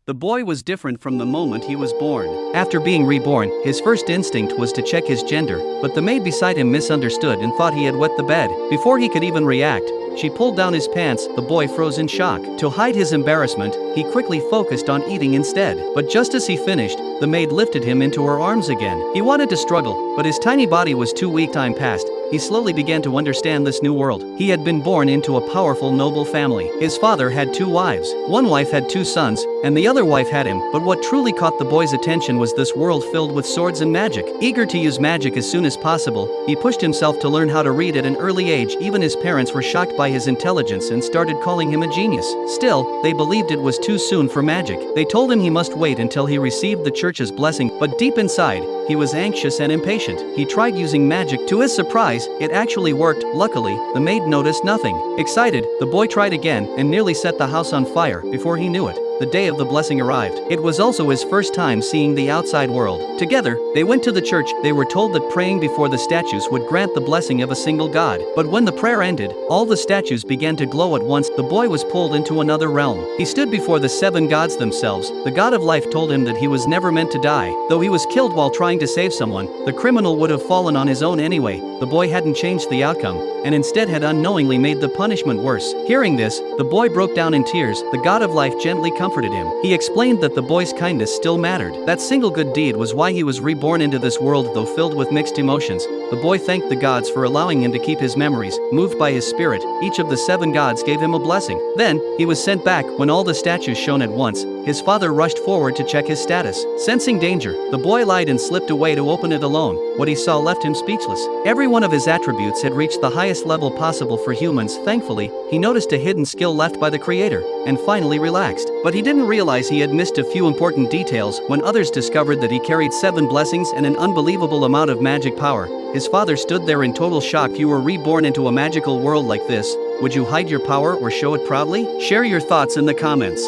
The boy was different from the moment he was born. After being reborn, his first instinct was to check his gender, but the maid beside him misunderstood and thought he had wet the bed. Before he could even react, she pulled down his pants. The boy froze in shock. To hide his embarrassment, he quickly focused on eating instead. But just as he finished, the maid lifted him into her arms again. He wanted to struggle, but his tiny body was too weak. Time passed. He slowly began to understand this new world. He had been born into a powerful, noble family. His father had 2 wives. One wife had 2 sons, and the other wife had him. But what truly caught the boy's attention was this world filled with swords and magic. Eager to use magic as soon as possible, he pushed himself to learn how to read at an early age. Even his parents were shocked by his intelligence and started calling him a genius. Still, they believed it was too soon for magic. They told him he must wait until he received the church's blessing, but deep inside, he was anxious and impatient. He tried using magic. To his surprise, it actually worked. Luckily, the maid noticed nothing. Excited, the boy tried again and nearly set the house on fire. Before he knew it, the day of the blessing arrived. It was also his first time seeing the outside world. Together, they went to the church. They were told that praying before the statues would grant the blessing of a single god. But when the prayer ended, all the statues began to glow at once. The boy was pulled into another realm. He stood before the 7 gods themselves. The god of life told him that he was never meant to die. Though he was killed while trying to save someone, the criminal would have fallen on his own anyway. The boy hadn't changed the outcome, and instead had unknowingly made the punishment worse. Hearing this, the boy broke down in tears. The god of life gently comforted him. He explained that the boy's kindness still mattered. That single good deed was why he was reborn into this world. Though filled with mixed emotions, the boy thanked the gods for allowing him to keep his memories. Moved by his spirit, each of the 7 gods gave him a blessing. Then, he was sent back. When all the statues shone at once, his father rushed forward to check his status. Sensing danger, the boy lied and slipped away to open it alone. What he saw left him speechless. Every one of his attributes had reached the highest level possible for humans. Thankfully, he noticed a hidden skill left by the creator, and finally relaxed. But he didn't realize he had missed a few important details. When others discovered that he carried 7 blessings and an unbelievable amount of magic power, his father stood there in total shock. You were reborn into a magical world like this. Would you hide your power or show it proudly? Share your thoughts in the comments.